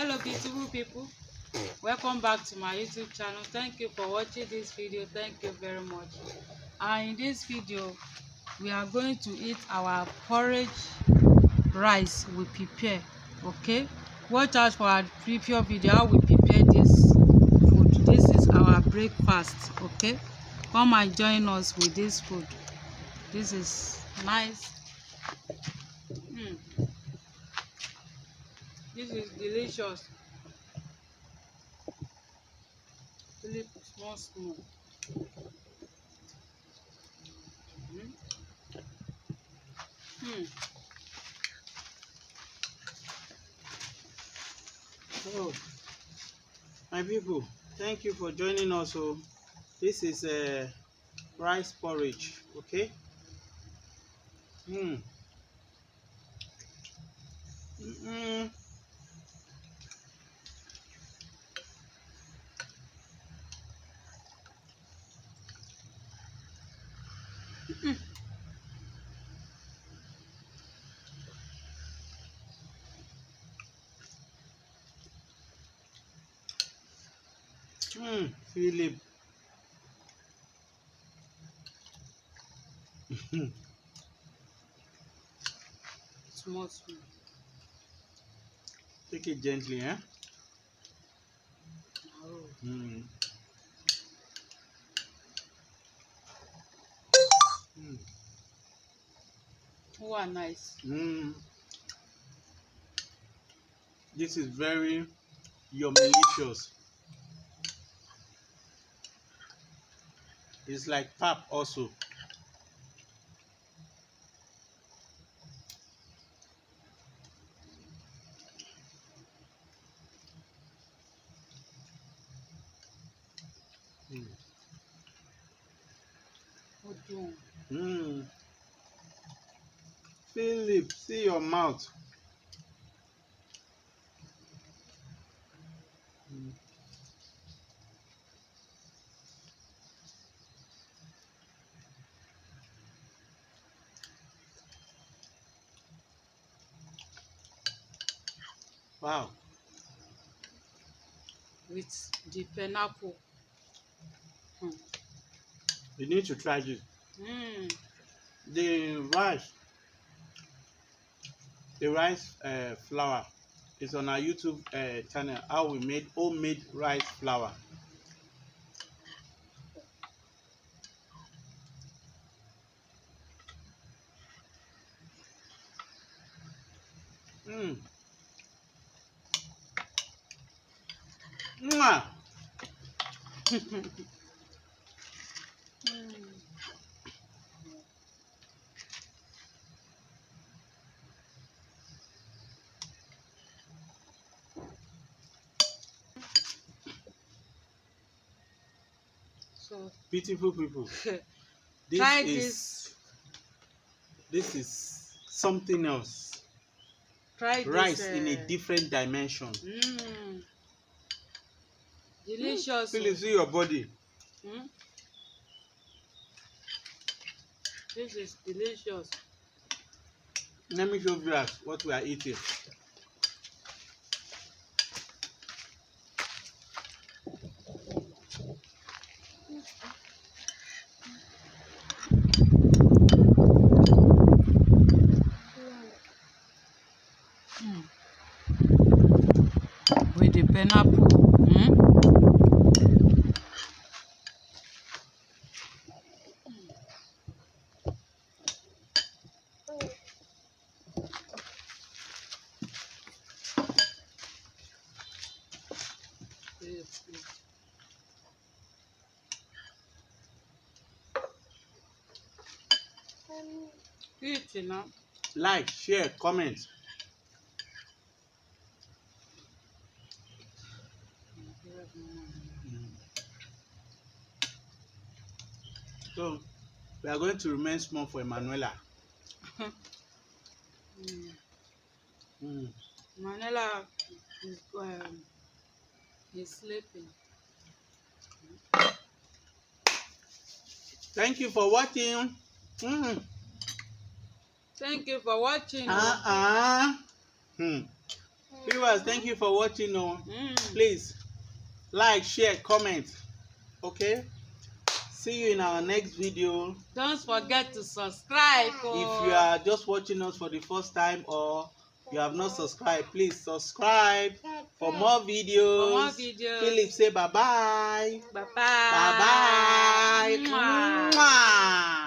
Hello beautiful people, welcome back to my YouTube channel. Thank you for watching this video. Thank you very much. And in this video we are going to eat our porridge rice we prepare. Okay, watch out for our previous video how we prepare this food. This is our breakfast. Okay, come and join us with this food. This is nice. This is delicious. Really small. Oh, my people, thank you for joining us. So this is rice porridge. Okay. Mm. Mm-mm. Philip. Small. Take it gently, eh? Oh. Wow, nice. This is very Yummilicious. It's like pap also. Philip, see your mouth. Wow. With the pineapple. You need to try this. The rice flour is on our YouTube channel. How we made homemade rice flour. Mwah! So Beautiful people. This is something else. Try Rice this, in a different dimension. Delicious. Please see your body. This is delicious. Let me show you what we are eating. With the pineapple. Eat, you know. Like, share, comment. So we are going to remain small for Emanuela. Manila is sleeping. Thank you for watching. Thank you for watching. Viewers, thank you for watching. Mm. Please like, share, comment. Okay? See you in our next video. Don't forget to subscribe. If you are just watching us for the first time or you have not subscribed, please subscribe for more videos. For more videos. Philip, say bye-bye. Bye-bye. Bye-bye. Mwah. Mwah.